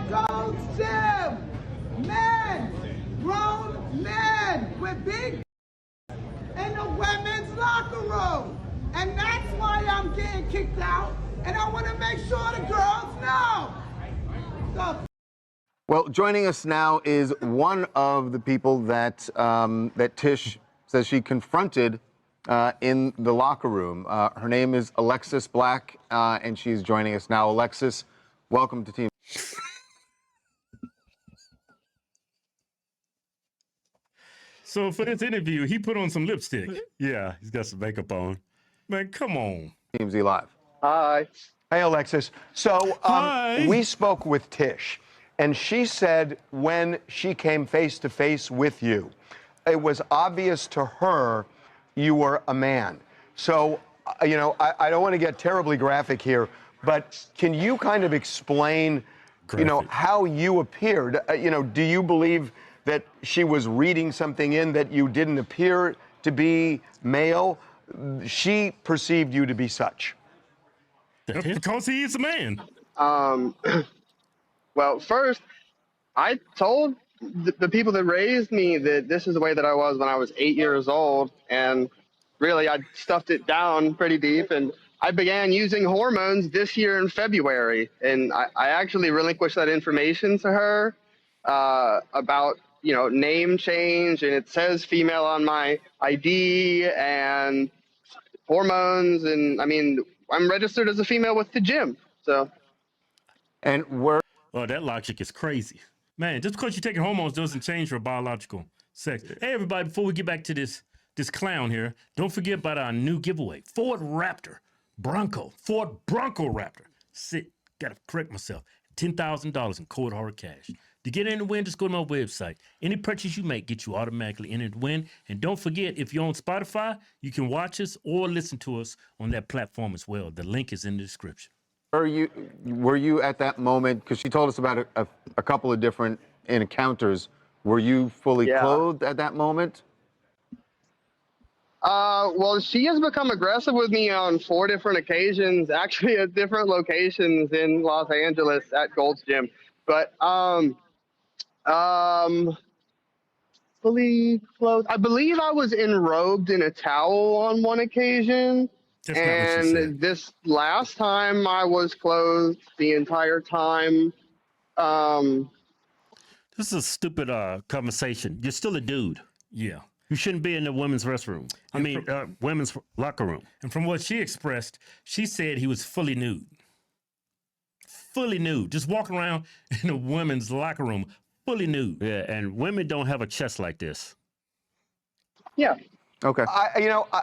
Gold's Gym. Men, grown men with big in the women's locker room. And that's why I'm getting kicked out. And I want to make sure the girls know. Well, joining us now is one of the people that that Tish says she confronted in the locker room. Her name is Alexis Black, and she's joining us now. Alexis, welcome to Team. So for this interview, he put on some lipstick. Yeah, he's got some makeup on. Man, come on. TMZ Live. Hi. Hey, Alexis. So we spoke with Tish, and she said when she came face to face with you, it was obvious to her you were a man. So, you know, I don't want to get terribly graphic here, but can you kind of explain, you know, how you appeared? You know, do you believe that she was reading something in that you didn't appear to be male? She perceived you to be such. Because he is a man. Well, first, I told the people that raised me that this is the way that I was when I was 8 years old, and really I stuffed it down pretty deep, and I began using hormones this year in February, and I actually relinquished that information to her about, you know, name change, and it says female on my ID and hormones, and I mean, I'm registered as a female with the gym, so. And we're... Oh, that logic is crazy. Man, just because you're taking hormones doesn't change your biological sex. Hey, everybody, before we get back to this clown here, don't forget about our new giveaway. Ford Bronco Raptor. Gotta correct myself. $10,000 in cold hard cash. To get in to win, just go to my website. Any purchase you make gets you automatically in to win. And don't forget, if you're on Spotify, you can watch us or listen to us on that platform as well. The link is in the description. Were you at that moment, because she told us about a couple of different encounters, were you fully clothed at that moment? Well, she has become aggressive with me on 4 different occasions, actually at different locations in Los Angeles at Gold's Gym. But fully clothed. I believe I was enrobed in a towel on one occasion. That's not what she said. This last time I was clothed the entire time. This is a stupid conversation. You're still a dude. Yeah. You shouldn't be in the women's restroom. Women's locker room. And from what she expressed, she said he was fully nude. Fully nude. Just walking around in a women's locker room, fully nude. Yeah, and women don't have a chest like this. Yeah. Okay.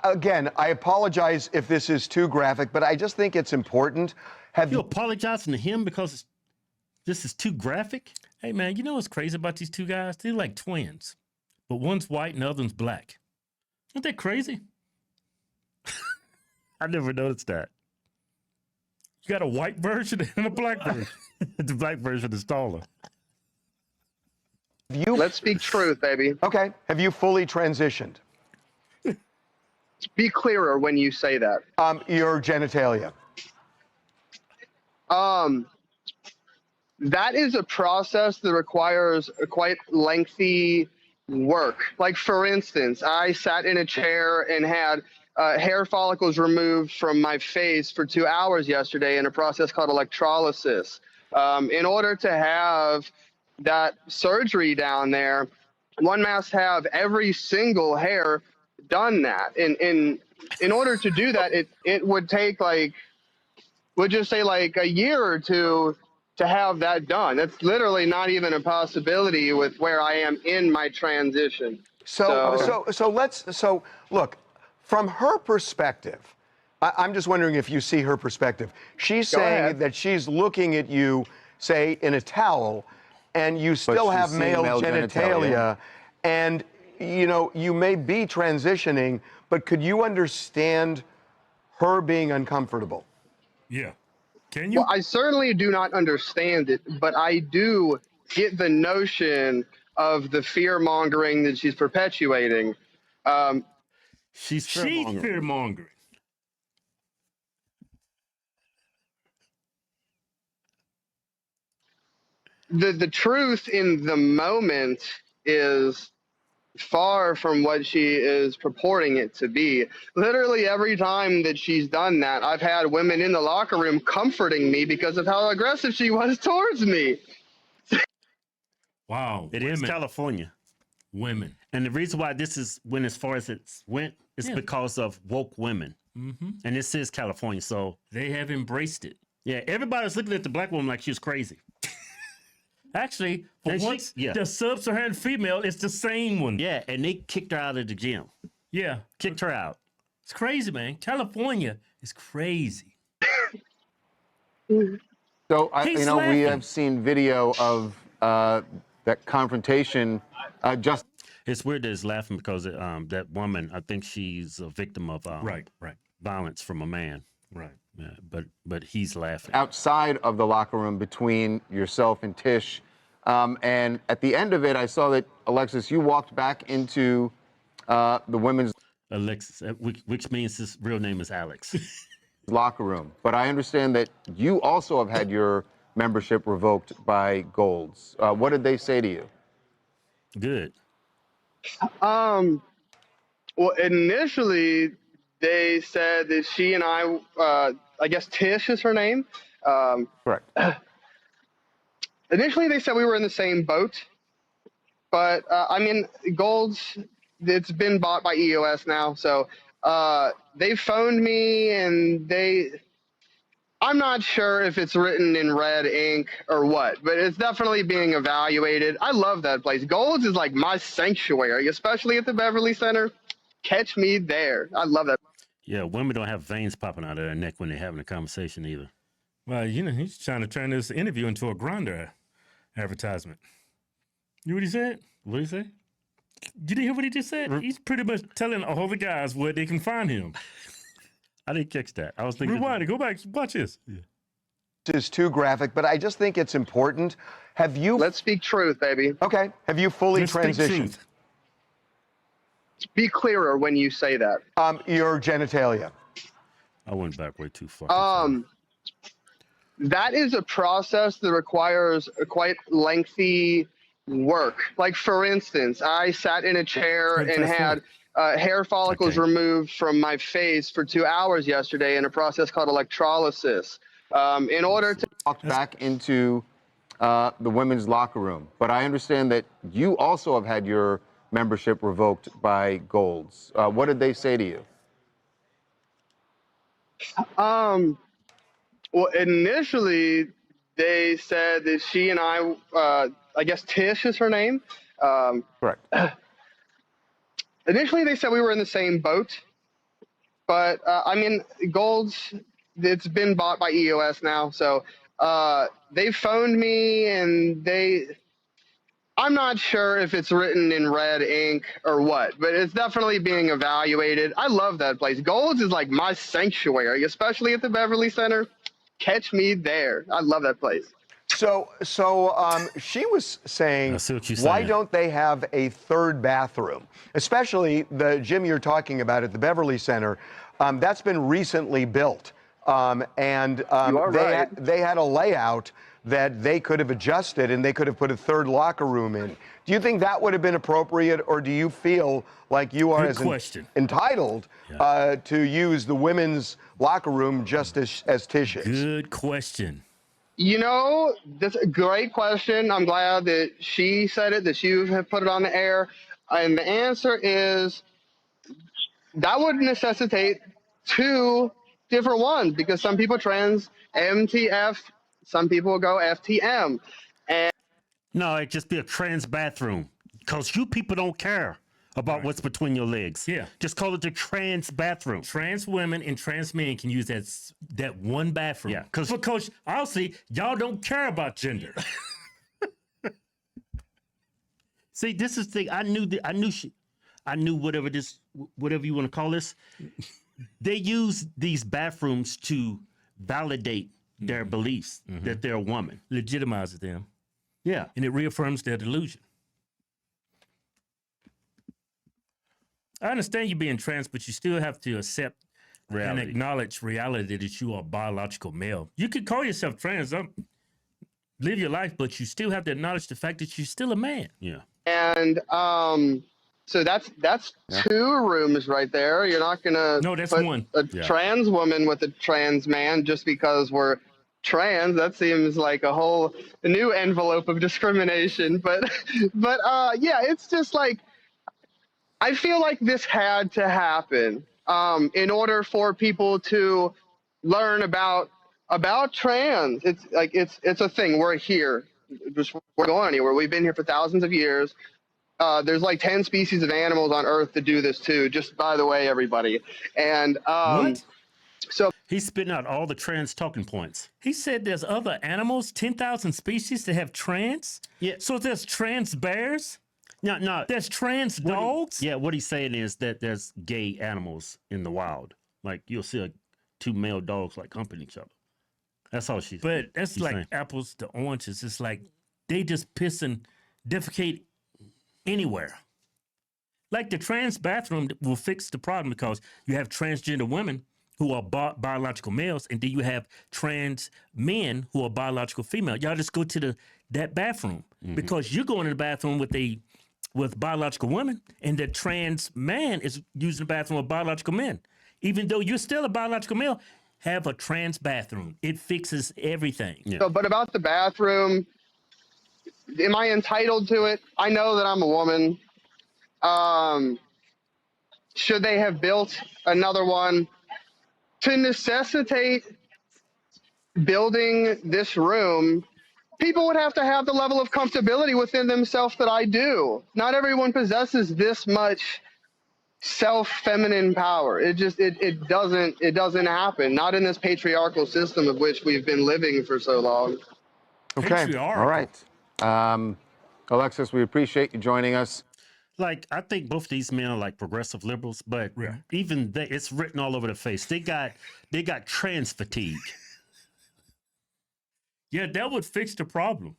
Again, I apologize if this is too graphic, but I just think it's important. You apologizing to him because this is too graphic? Hey, man, you know what's crazy about these two guys? They're like twins, but one's white and the other one's black. Aren't they crazy? I never noticed that. You got a white version and a black version. The black version is taller. Let's speak truth, baby. Okay. Have you fully transitioned? Be clearer when you say that. Your genitalia. That is a process that requires a quite lengthy work. Like, for instance, I sat in a chair and had hair follicles removed from my face for 2 hours yesterday in a process called electrolysis. In order to have that surgery down there, one must have every single hair done that. In order to do that, it would take we'll just say like a year or two to have that done. That's literally not even a possibility with where I am in my transition. So look, from her perspective, I'm just wondering if you see her perspective. She's saying that she's looking at you, say, in a towel, and you still have male genitalia, and you know, you may be transitioning, but could you understand her being uncomfortable? Yeah. Can you? Well, I certainly do not understand it, but I do get the notion of the fear-mongering that she's perpetuating. She's fear-mongering. the truth in the moment is far from what she is purporting it to be. Literally every time that she's done that, I've had women in the locker room comforting me because of how aggressive she was towards me. Wow. It is California. Women. And the reason why this is went as far as it's went is because of woke women. Mm-hmm. And this is California, so they have embraced it. Yeah, everybody's looking at the black woman like she was crazy. Actually, for once, the sub-Saharan female is the same one. Yeah, and they kicked her out of the gym. Yeah. Kicked her out. It's crazy, man. California is crazy. So, we have seen video of that confrontation just. It's weird that it's laughing because that woman, I think she's a victim of violence from a man. Right. Yeah, but he's laughing. Outside of the locker room between yourself and Tish. And at the end of it, I saw that, Alexis, you walked back into the women's Alexis, which means his real name is Alex. locker room. But I understand that you also have had your membership revoked by Golds. What did they say to you? Good. Well, initially, they said that she and I guess Tish is her name. Correct. Initially, they said we were in the same boat. But, Gold's, it's been bought by EOS now. So they phoned me and I'm not sure if it's written in red ink or what, but it's definitely being evaluated. I love that place. Gold's is like my sanctuary, especially at the Beverly Center. Catch me there. I love that. Yeah, women don't have veins popping out of their neck when they're having a conversation either. Well, he's trying to turn this interview into a Grindr advertisement. You know what he said? What did he say? You didn't hear what he just said? He's pretty much telling all the guys where they can find him. I didn't catch that. I was thinking. Rewind it. Go back. Watch this. Yeah. This is too graphic, but I just think it's important. Let's speak truth, baby. Okay. Have you fully transitioned? Be clearer when you say that. Your genitalia. I went back way too far. That is a process that requires a quite lengthy work. Like, for instance, I sat in a chair and had hair follicles removed from my face for 2 hours yesterday in a process called electrolysis. In order to walk back into the women's locker room, but I understand that you also have had your membership revoked by Golds. What did they say to you? Well, initially, they said that she and I guess Tish is her name. Correct. Initially, they said we were in the same boat. But, Gold's, it's been bought by EOS now. So they phoned me and I'm not sure if it's written in red ink or what, but it's definitely being evaluated. I love that place. Gold's is like my sanctuary, especially at the Beverly Center. Catch me there. I love that place. So she was saying, why don't they have a third bathroom? Especially the gym you're talking about at the Beverly Center, that's been recently built. They had a layout that they could have adjusted and they could have put a third locker room in. Do you think that would have been appropriate, or do you feel like you are entitled to use the women's locker room just as Tish is? Good question. That's a great question. I'm glad that she said it, that you have put it on the air. And the answer is that would necessitate 2 different ones, because some people trans MTF, some people go FTM. And no, it'd just be a trans bathroom, because you people don't care about what's between your legs. Yeah. Just call it the trans bathroom. Trans women and trans men can use that one bathroom. Yeah. Because obviously y'all don't care about gender. See, this is the thing. I knew whatever you want to call this. They use these bathrooms to validate their beliefs that they're a woman. Legitimizes them. Yeah. And it reaffirms their delusion. I understand you being trans, but you still have to accept and acknowledge reality that you are a biological male. You could call yourself trans. live your life, but you still have to acknowledge the fact that you're still a man. Yeah. And so that's two rooms right there. You're not gonna that's put one. a trans woman with a trans man just because we're trans. That seems like a whole new envelope of discrimination. But yeah, it's just like, I feel like this had to happen in order for people to learn about trans. It's like it's a thing. We're here. We're going anywhere. We've been here for thousands of years. There's like 10 species of animals on Earth that do this too. Just by the way, everybody. And what? So he's spitting out all the trans talking points. He said there's other animals, 10,000 species that have trans. Yeah. So there's trans bears. No. There's trans dogs. What he's saying is that there's gay animals in the wild. Like you'll see like two male dogs like humping each other. That's all she's. But that's like saying. Apples to oranges. It's like they just piss and defecate anywhere. Like the trans bathroom will fix the problem because you have transgender women who are biological males, and then you have trans men who are biological female. Y'all just go to that bathroom because you're going to the bathroom with biological women, and the trans man is using the bathroom with biological men. Even though you're still a biological male, have a trans bathroom. It fixes everything. Yeah. So, but about the bathroom, am I entitled to it? I know that I'm a woman. Should they have built another one to necessitate building this room? People would have to have the level of comfortability within themselves that I do. Not everyone possesses this much feminine power. It doesn't happen. Not in this patriarchal system of which we've been living for so long. Okay. All right. Alexis, we appreciate you joining us. Like, I think both these men are like progressive liberals, but even they, it's written all over their face. They got trans fatigue. Yeah, that would fix the problem.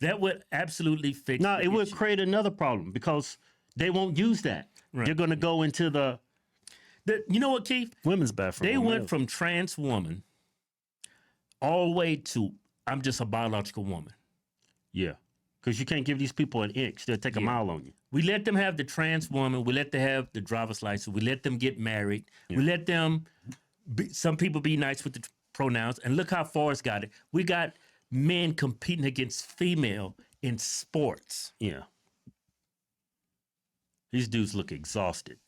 That would absolutely fix. No, it would create another problem because they won't use that. They're going to go into the. You know what, Keith? Women's bathroom. They went from trans woman all the way to I'm just a biological woman. Yeah. Because you can't give these people an inch. They'll take a mile on you. We let them have the trans woman. We let them have the driver's license. We let them get married. We let them, some people be nice with the pronouns. And look how far it's got it. We got men competing against female in sports. Yeah. These dudes look exhausted.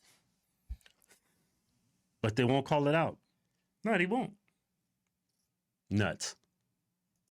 But they won't call it out. No, they won't. Nuts.